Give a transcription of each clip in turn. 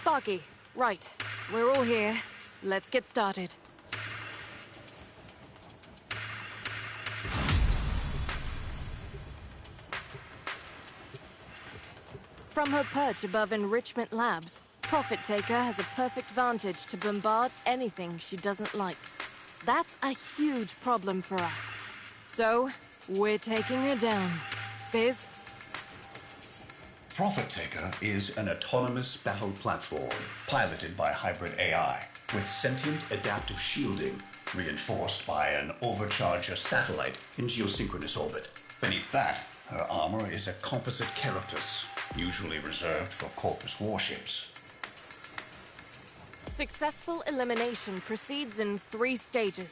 Sparky, right. We're all here. Let's get started. From her perch above Enrichment Labs, Profit Taker has a perfect vantage to bombard anything she doesn't like. That's a huge problem for us. So, we're taking her down. Biz? Profit Taker is an autonomous battle platform piloted by hybrid AI with sentient adaptive shielding reinforced by an overcharger satellite in geosynchronous orbit. Beneath that, her armor is a composite carapace, usually reserved for Corpus warships. Successful elimination proceeds in 3 stages.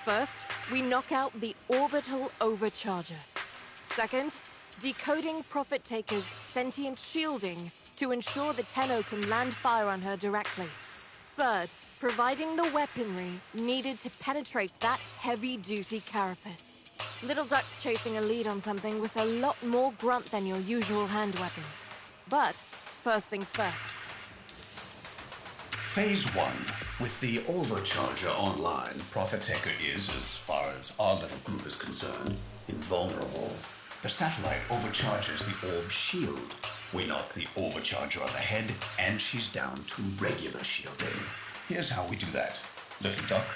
First, we knock out the orbital overcharger. Second, decoding Profit Taker's sentient shielding to ensure the Tenno can land fire on her directly. Third, providing the weaponry needed to penetrate that heavy-duty carapace. Little Duck's chasing a lead on something with a lot more grunt than your usual hand weapons. But, first things first. Phase 1. With the overcharger online, Profit Taker is, as far as our little group is concerned, invulnerable. The satellite overcharges the orb shield. We knock the overcharger on the head, and she's down to regular shielding. Here's how we do that. Little Duck?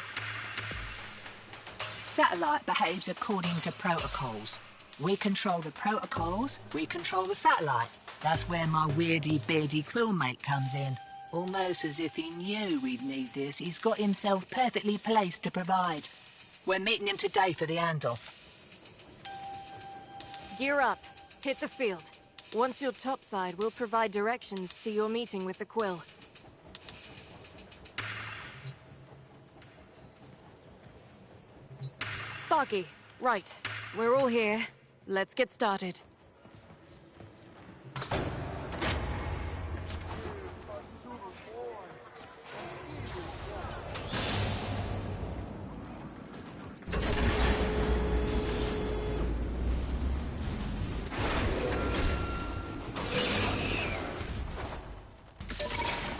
Satellite behaves according to protocols. We control the protocols, we control the satellite. That's where my weirdy-beardy quillmate comes in. Almost as if he knew we'd need this, he's got himself perfectly placed to provide. We're meeting him today for the handoff. Gear up. Hit the field. Once you're topside, we'll provide directions to your meeting with the Quill. Sparky, right. We're all here. Let's get started.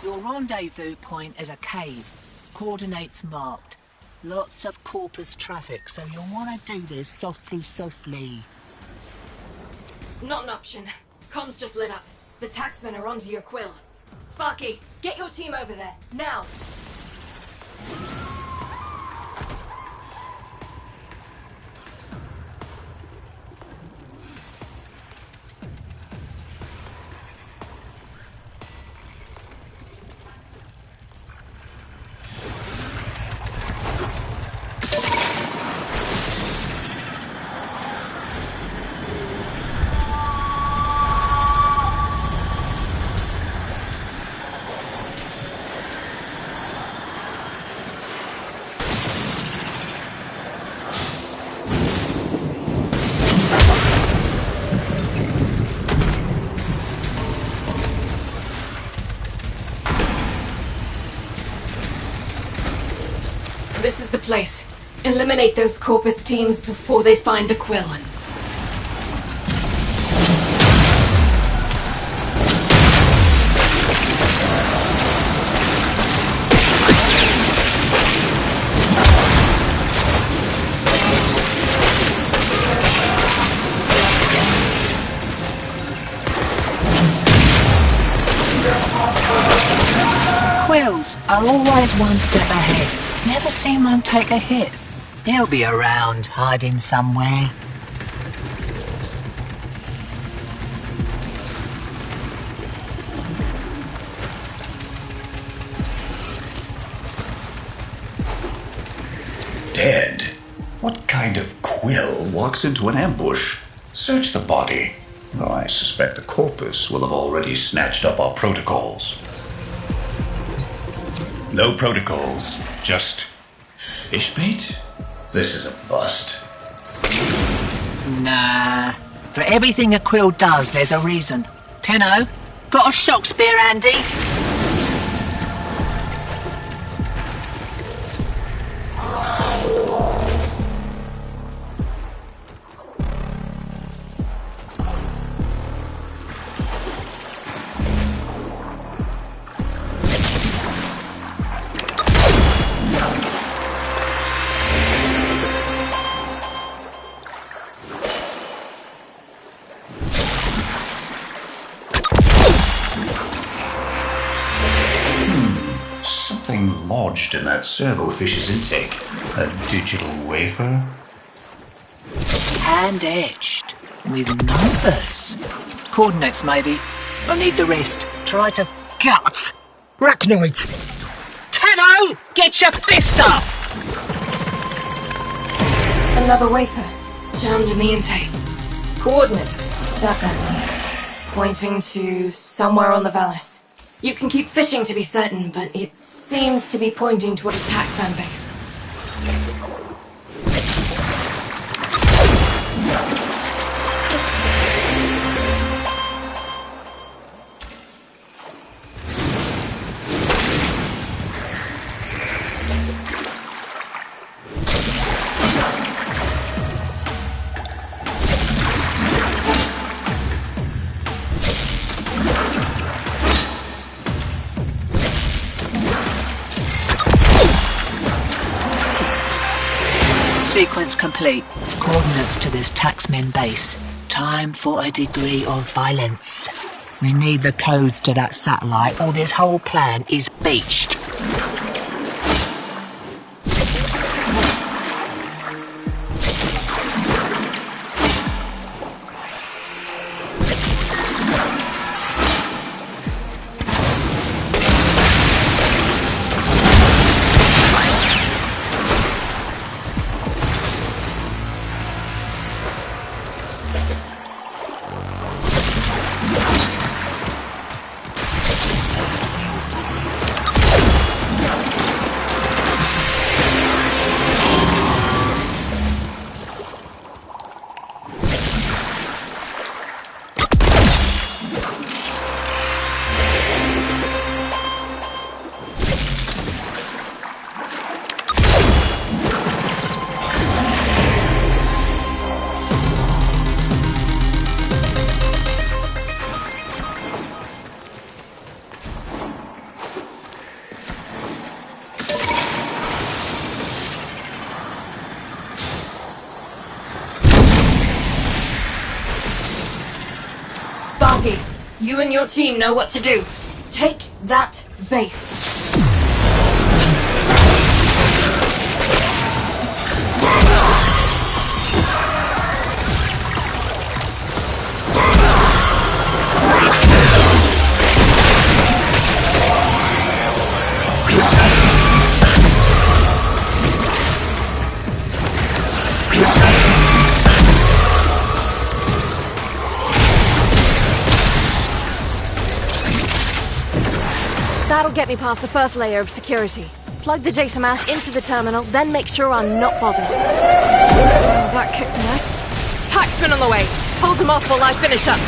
Your rendezvous point is a cave. Coordinates marked. Lots of Corpus traffic, so you'll want to do this softly. Not an option. Comms just lit up. The taxmen are onto your Quill. Sparky, get your team over there, now! This is the place. Eliminate those Corpus teams before they find the Quill. Quills are always one step ahead. Never seen one take a hit. He'll be around, hiding somewhere. Dead? What kind of Quill walks into an ambush? Search the body, though I suspect the Corpus will have already snatched up our protocols. No protocols, just fish bait? This is a bust. Nah. For everything a Quill does, there's a reason. Tenno, got a shock spear handy? lodged in that servofish's intake. A digital wafer? Hand-etched. With numbers. Coordinates, maybe. I need the rest. Try to gut. Arachnoids. Tenno! Get your fist up! Another wafer. Jammed in the intake. Coordinates. Definitely. Pointing to somewhere on the Valis. You can keep fishing to be certain, but it seems to be pointing to an attack fan base. Sequence complete. Coordinates to this taxman base. Time for a degree of violence. We need the codes to that satellite or this whole plan is beached. Sparky, you and your team know what to do. Take that base. That'll get me past the first layer of security. Plug the data mass into the terminal, then make sure I'm not bothered. Oh, that kicked the nest. Taxman on the way. Hold him off while I finish up.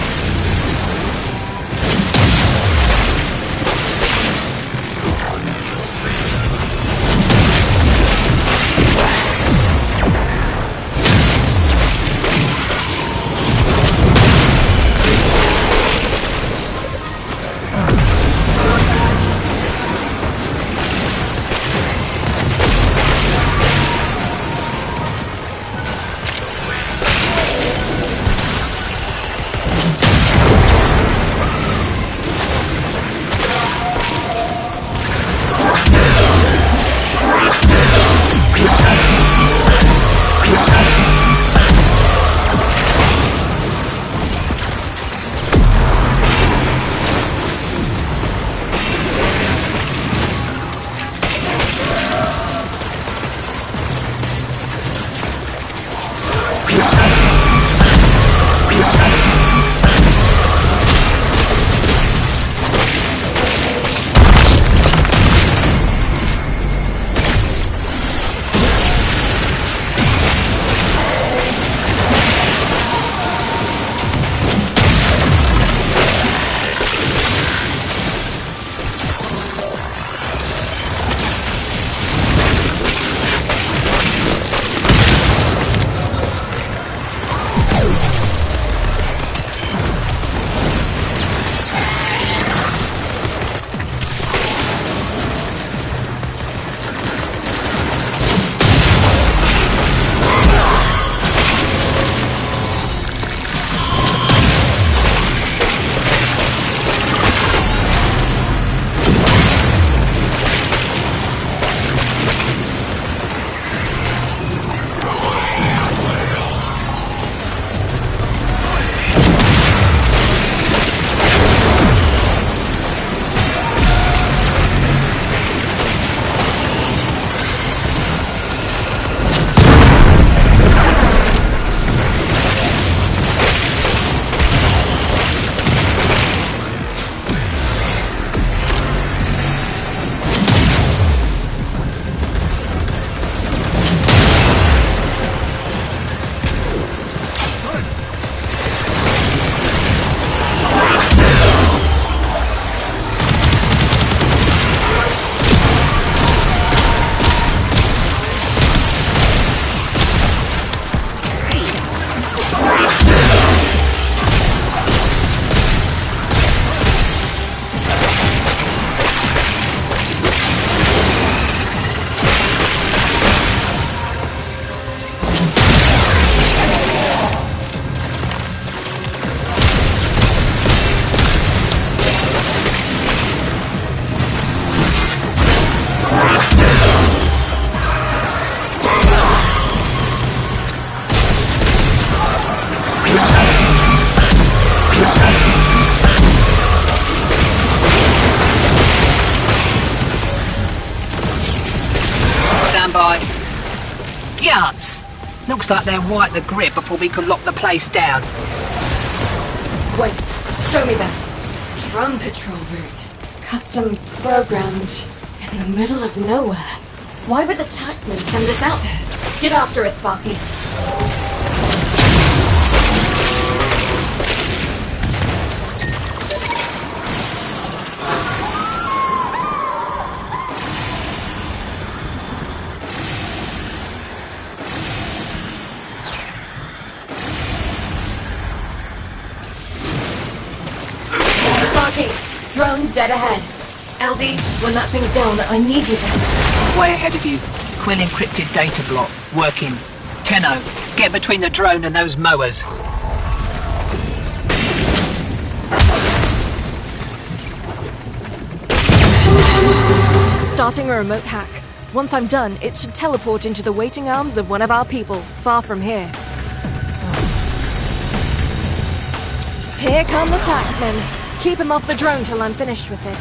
Looks like they'll wipe the grid before we can lock the place down. Wait, show me that. Drum patrol route. Custom programmed in the middle of nowhere. Why would the taxman send us out there? Get after it, Sparky. Drone dead ahead. LD, when that thing's down, I need you to... Way ahead of you. Quill encrypted data block. Working. Tenno, get between the drone and those mowers. Starting a remote hack. Once I'm done, it should teleport into the waiting arms of one of our people, far from here. Here come the taxmen. Keep him off the drone till I'm finished with it.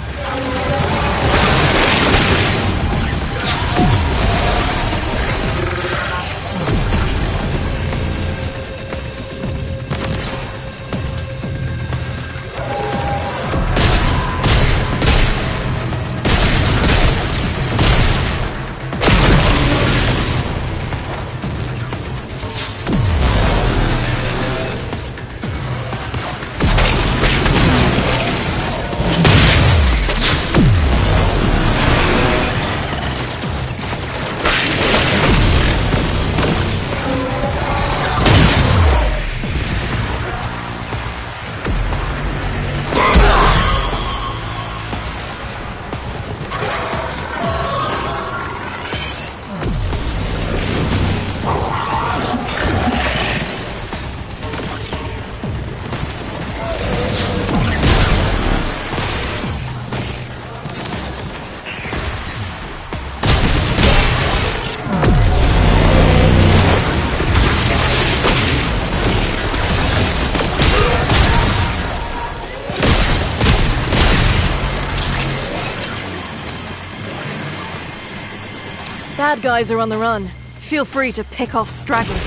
Bad guys are on the run. Feel free to pick off stragglers.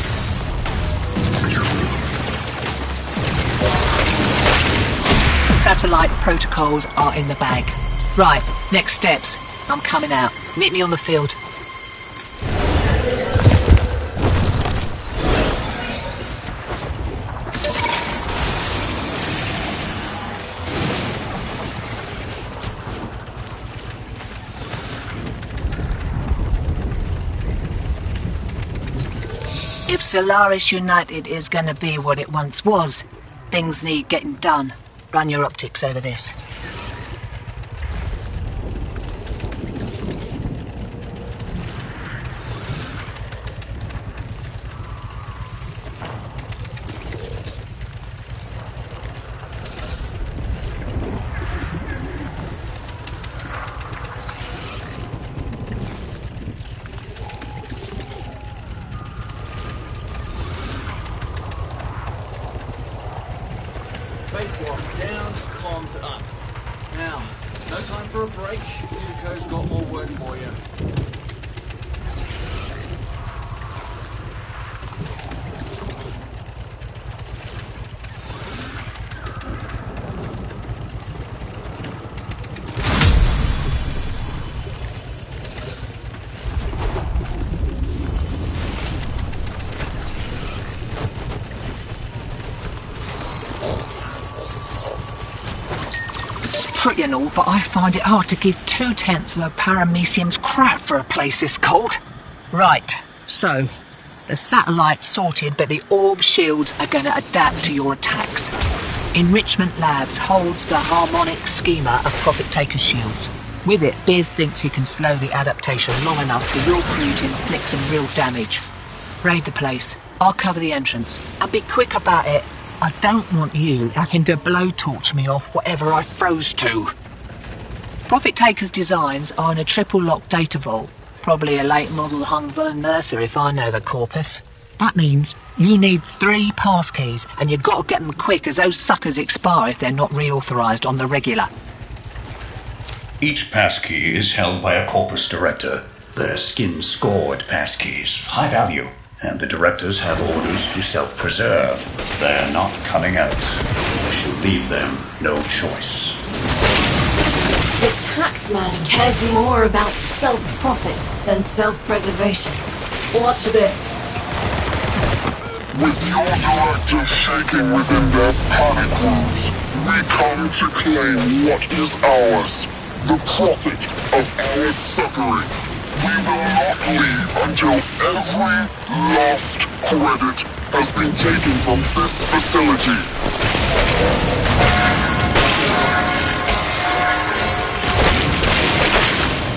Satellite protocols are in the bag. Right, next steps. I'm coming out. Meet me on the field. If Solaris United is going to be what it once was, things need getting done. Run your optics over this. Baseline down, comms up. Now, no time for a break. Unico's got more work for you. Pretty and all, but I find it hard to give 2/10 of a paramecium's crap for a place this cold. Right, so the satellite's sorted, but the orb shields are going to adapt to your attacks. Enrichment Labs holds the harmonic schema of Profit Taker shields. With it, Biz thinks he can slow the adaptation long enough for your crew to inflict some real damage. Raid the place. I'll cover the entrance. And be quick about it. I don't want you having to blowtorch me off whatever I froze to. Profit Taker's designs are in a triple-lock data vault. Probably a late model hung Vern Mercer if I know the corpus. That means you need 3 passkeys, and you've got to get them quick as those suckers expire if they're not reauthorised on the regular. Each passkey is held by a corpus director. They're skin-scored passkeys, high value. and the directors have orders to self-preserve. They're not coming out unless you leave them no choice. The taxman cares more about self-profit than self-preservation. Watch this. With your directors shaking within their panic rooms, we come to claim what is ours. The profit of our suffering. We will not leave until every last credit has been taken from this facility.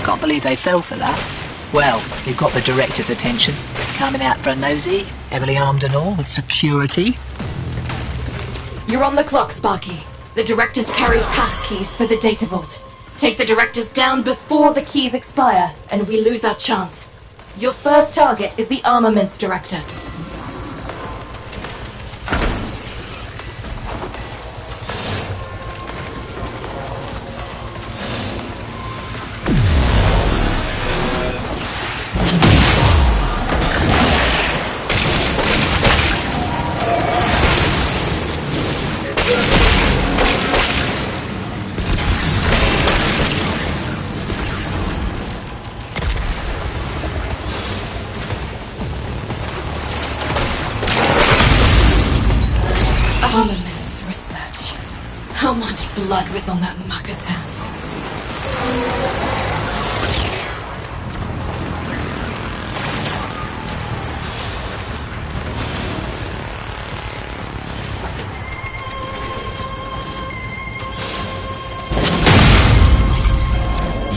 Can't believe they fell for that. Well, you've got the director's attention. Coming out for a nosy, heavily armed and all, with security. You're on the clock, Sparky. The directors carry passkeys for the data vault. Take the directors down before the keys expire, and we lose our chance. Your first target is the armaments director. Armaments research. How much blood was on that mucker's hands?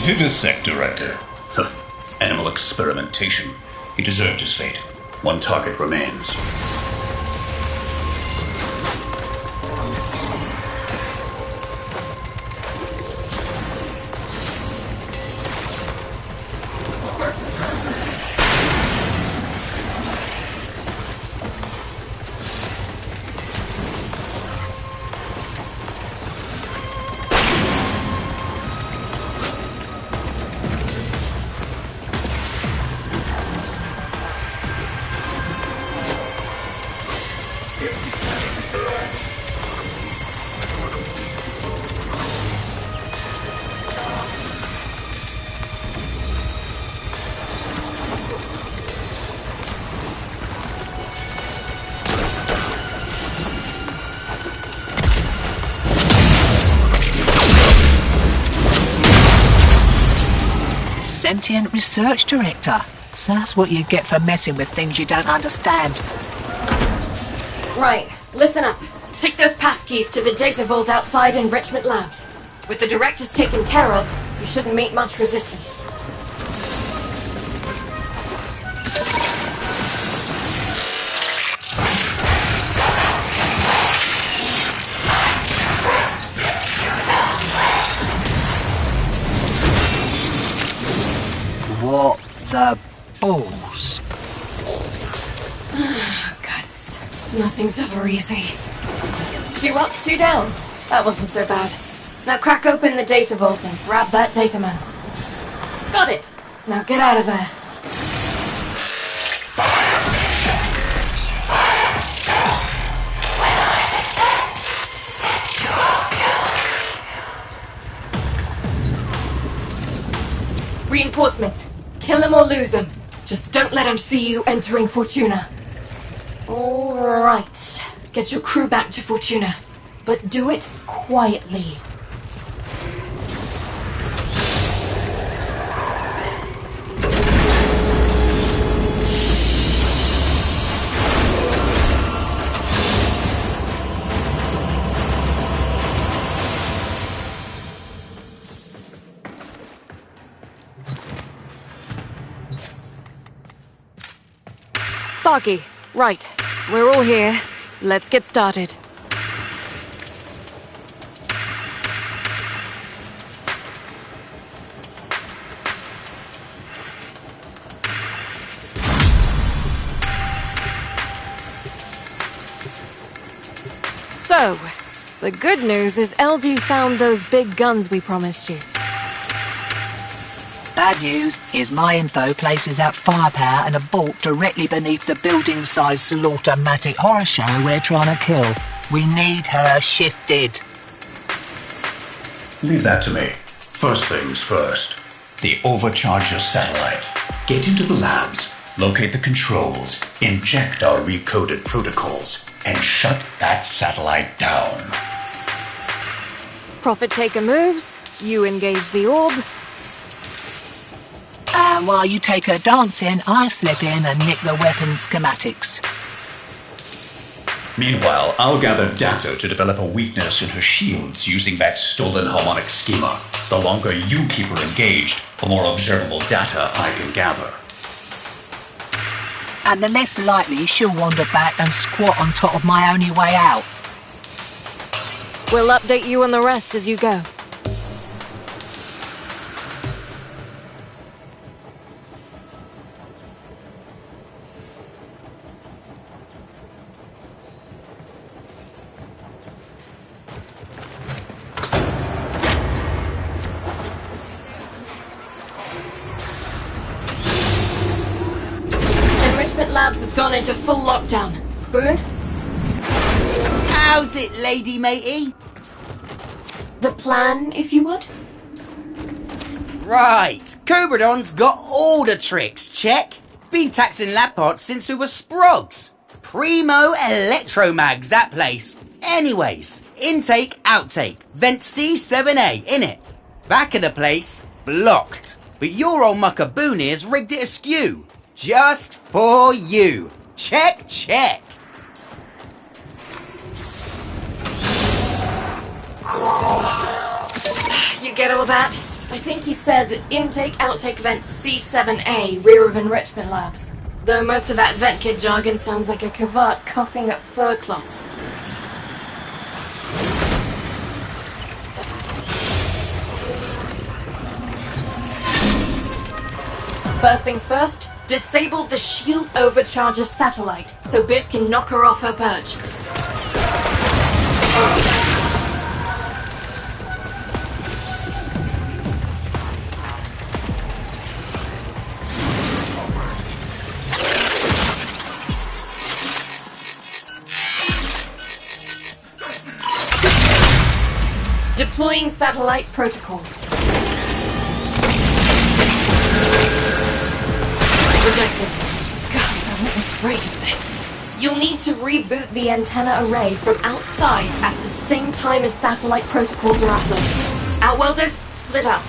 Vivisect Director. Animal experimentation. He deserved his fate. One target remains. Sentient research director. So that's what you get for messing with things you don't understand. Right, listen up. Take those passkeys to the data vault outside Enrichment Labs. With the directors taken care of, you shouldn't meet much resistance. What the balls? Guts. Nothing's ever easy. 2 up, 2 down. That wasn't so bad. Now crack open the data vault and grab that data mass. Got it. Now get out of there. Reinforcements. Kill them or lose them. Just don't let them see you entering Fortuna. Alright. Get your crew back to Fortuna. But do it quietly. Sparky, right. We're all here. Let's get started. So, the good news is LD found those big guns we promised you. Bad news is my info places out firepower in a vault directly beneath the building-sized slaughter-matic horror show we're trying to kill. We need her shifted. Leave that to me. First things first. The Overcharger satellite. Get into the labs, locate the controls, inject our recoded protocols, and shut that satellite down. Profit Taker moves, you engage the orb. And while you take her dancing, I slip in and nick the weapons schematics. Meanwhile, I'll gather data to develop a weakness in her shields using that stolen harmonic schema. The longer you keep her engaged, the more observable data I can gather. And the less likely she'll wander back and squat on top of my only way out. We'll update you on the rest as you go. Enrichment Labs has gone into full lockdown. Boone? How's it, lady matey? The plan, if you would? Right, Cobradon's got all the tricks, check. Been taxing lab parts since we were sprogs. Primo electromags, that place. Anyways, intake, outtake, vent C7A, innit? Back of the place, blocked. But your old mucker Boonier's rigged it askew. Just for you. Check, check. You get all that? I think he said intake, outtake, vent C7A, rear of Enrichment Labs. Though most of that vent kit jargon sounds like a cavart coughing up fur cloths. First things first, disable the shield overcharger satellite so Biz can knock her off her perch. Deploying satellite protocols. Rejected. Gods, I was afraid of this. You'll need to reboot the antenna array from outside at the same time as satellite protocols are uploaded. Outworlders, split up.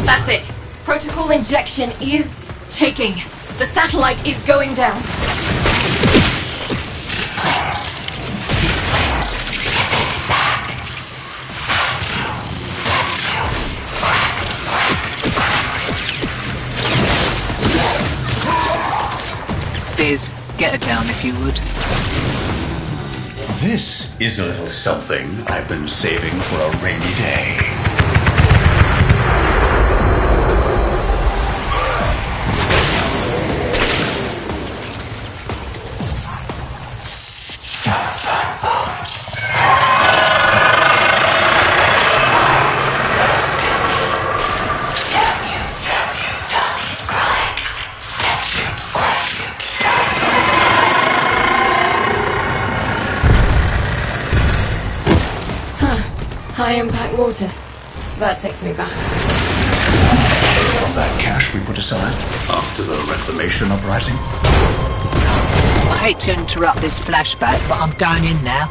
That's it. Protocol injection is taking. The satellite is going down. Biz, get her down if you would. This is a little something I've been saving for a rainy day. High impact waters. That takes me back. From that cash we put aside after the reclamation uprising. I hate to interrupt this flashback, but I'm going in now.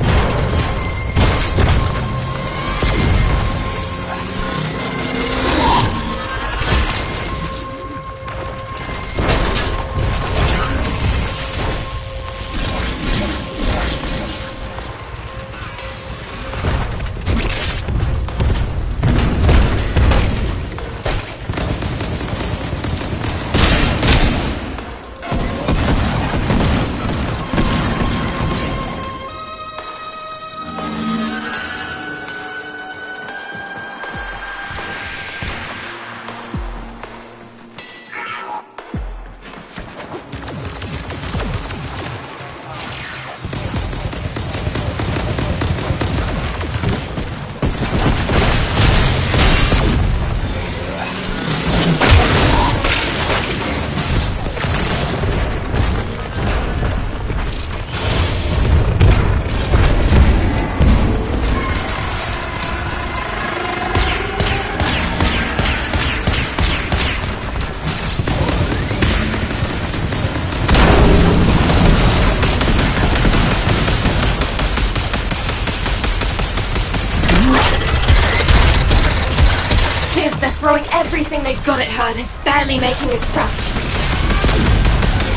Throwing everything they've got at her and it's barely making a scratch.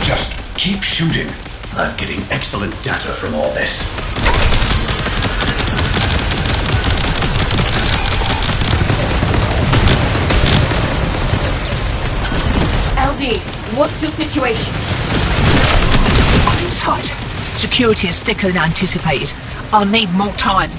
Just keep shooting. I'm getting excellent data from all this. LD, what's your situation? I'm inside. Security is thicker than anticipated. I'll need more time.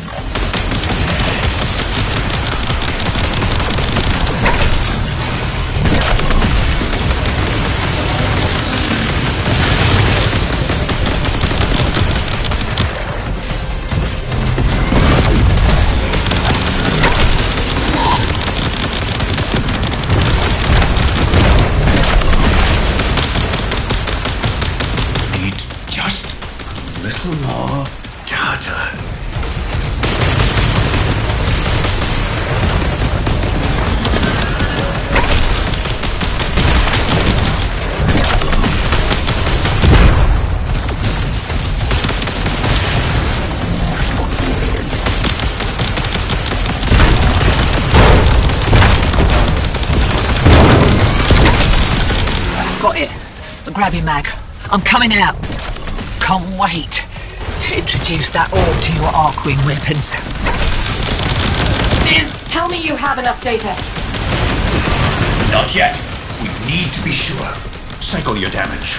More data. Got it. The grabby mag. I'm coming out. Can't wait to introduce that orb to your Archwing weapons. Biz, tell me you have enough data. Not yet. We need to be sure. Cycle your damage.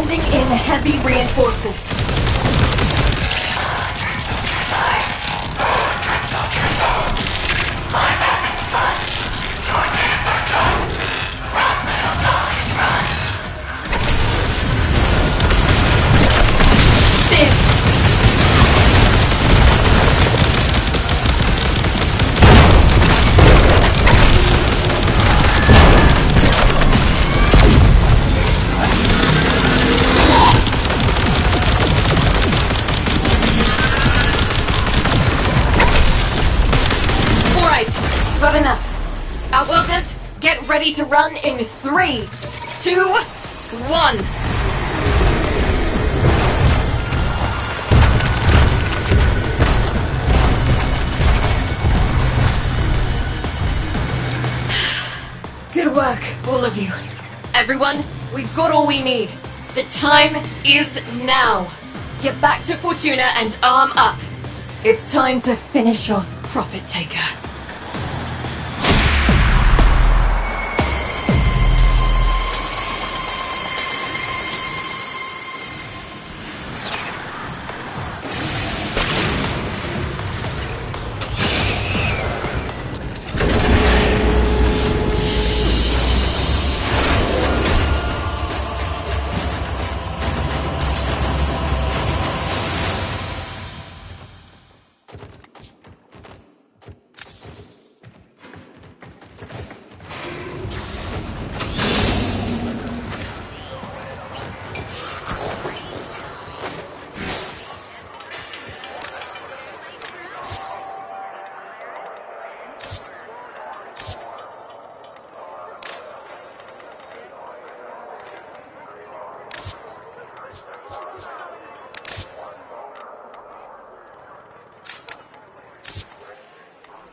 Sending in heavy reinforcements. Got enough. Outworkers, get ready to run in 3, 2, 1. Good work, all of you. Everyone, we've got all we need. The time is now. Get back to Fortuna and arm up. It's time to finish off Profit Taker.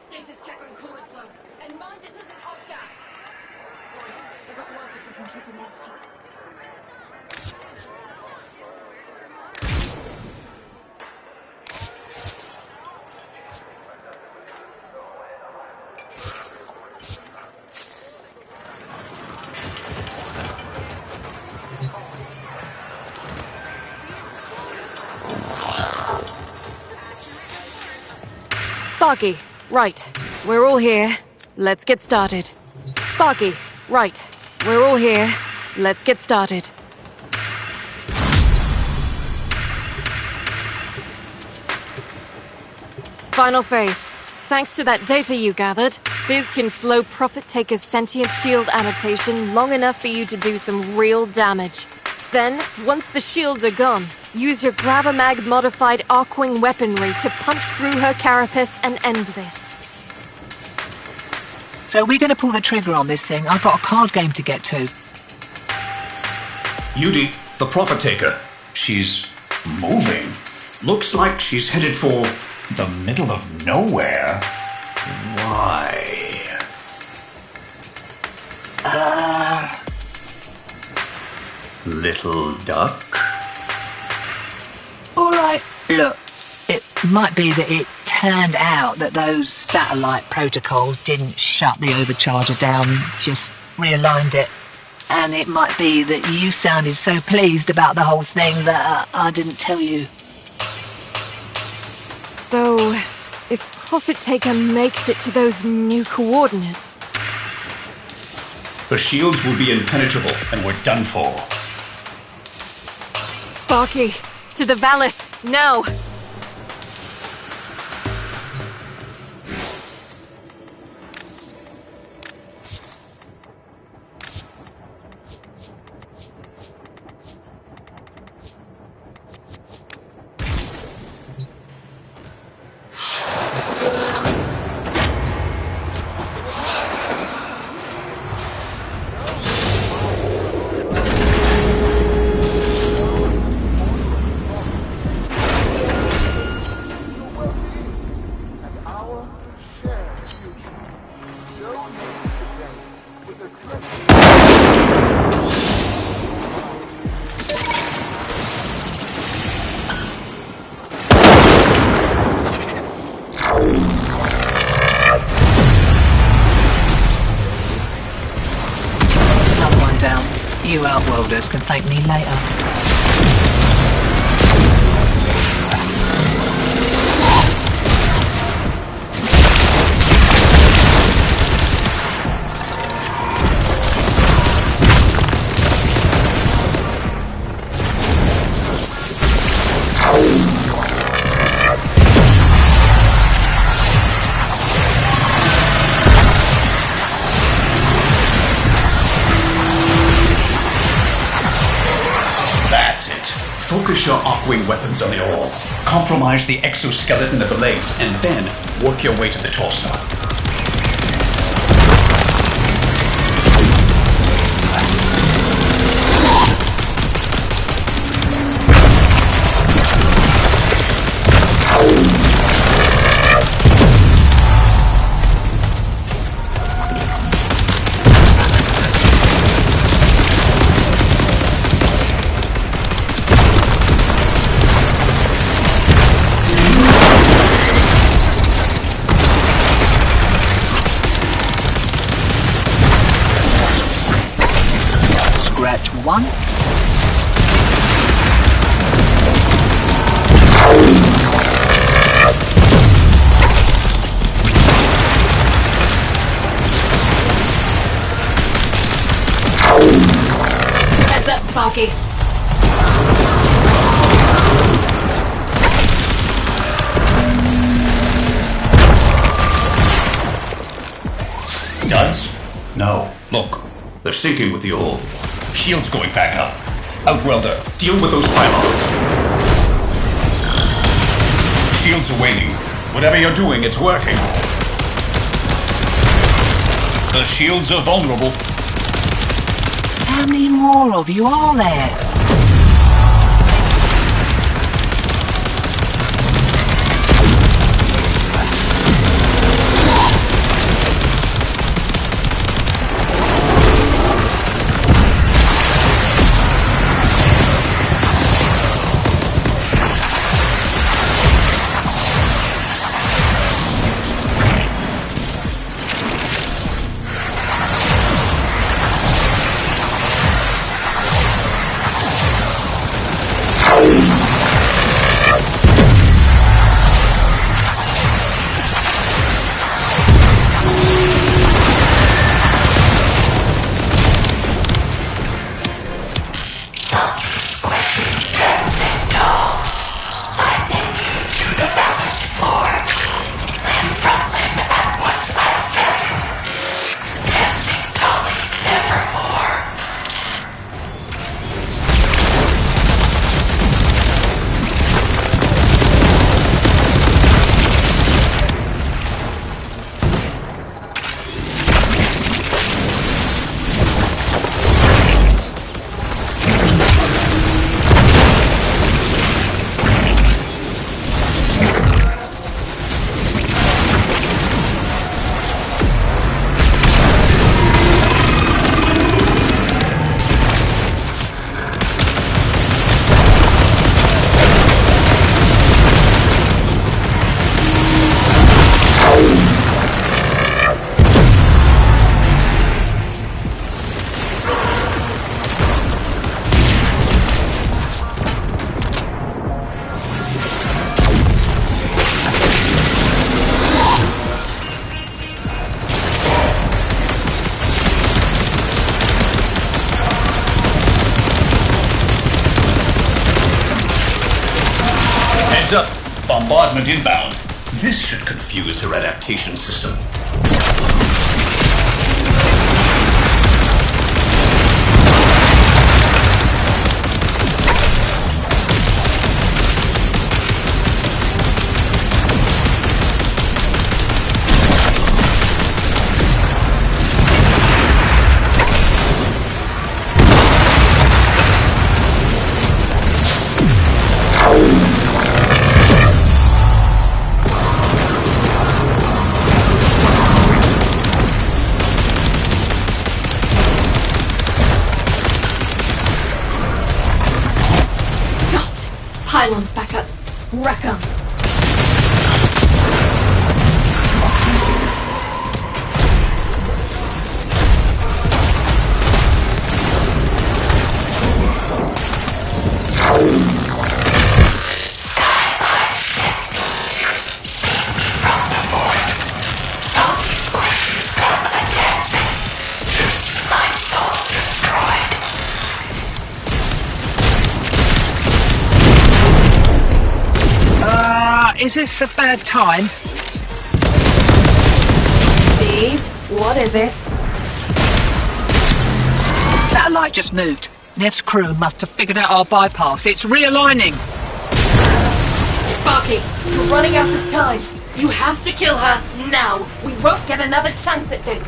Status check on coolant flow. And mind it doesn't off gas. Boy, I got work if we can keep them off shut. Sparky, right. We're all here. Let's get started. Sparky, right. We're all here. Let's get started. Final phase. Thanks to that data you gathered, Biz can slow Profit Taker's sentient shield adaptation long enough for you to do some real damage. Then, once the shields are gone, use your Gravamag-modified Arcwing weaponry to punch through her carapace and end this. So we're going to pull the trigger on this thing. I've got a card game to get to. Yudi, the Profit Taker. She's moving. Looks like she's headed for the middle of nowhere. Why? Little duck? Alright, look. It might be that it turned out that those satellite protocols didn't shut the overcharger down, just realigned it. And it might be that you sounded so pleased about the whole thing that I didn't tell you. So, if Profit Taker makes it to those new coordinates... The shields will be impenetrable, and we're done for. Sparky, to the Valis, now! You outworlders can thank me later. Focus your arc-wing weapons on the orb. Compromise the exoskeleton of the legs, and then work your way to the torso. Scratch one. Heads up, Sparky. Duds? No. Look, they're sinking with the orb. Shield's going back up. Outworlder, deal with those pylons. Shields are waning. Whatever you're doing, it's working. The shields are vulnerable. How many more of you are there? Heads up! Bombardment inbound. This should confuse her adaptation system. Pylons back up. Wreck 'em. Is this a bad time? Steve, what is it? Satellite just moved. Nev's crew must have figured out our bypass. It's realigning. Sparky, we're running out of time. You have to kill her now. We won't get another chance at this.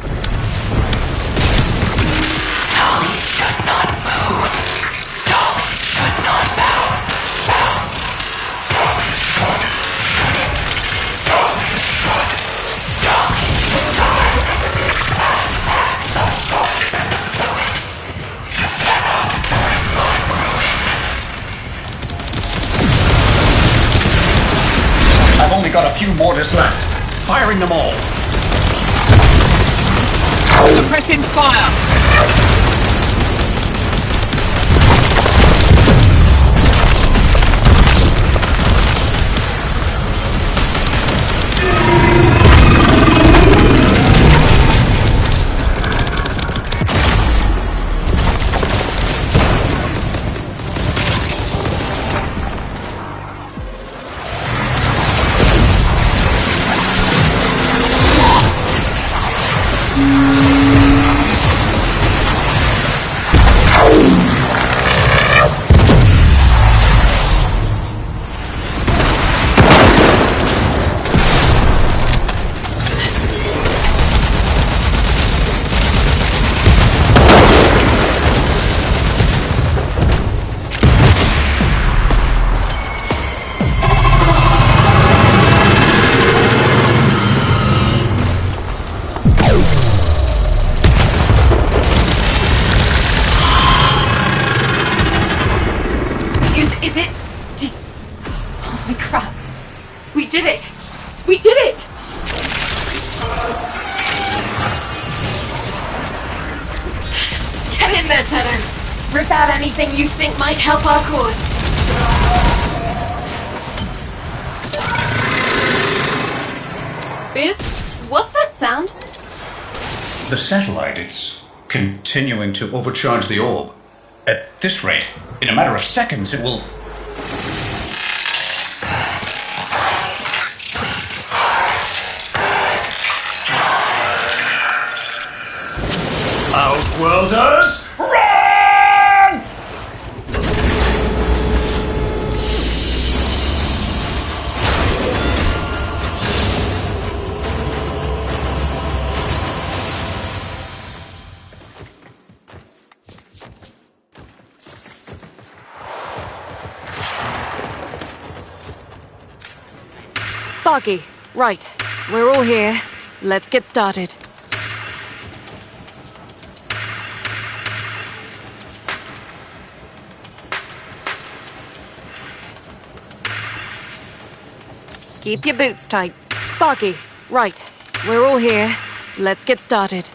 Dolly should not move. Dolly should not move. Dolly should. Dolly should. Dolly I've only got a few mortars left. Firing them all. Suppressing fire. Is it? Holy crap. We did it! We did it! Get in there, Tenor. Rip out anything you think might help our cause. Biz, what's that sound? The satellite, it's continuing to overcharge the orb. At this rate, in a matter of seconds, it will... Outworlders, run! Sparky, right. We're all here. Let's get started. Keep your boots tight. Sparky, right. We're all here. Let's get started.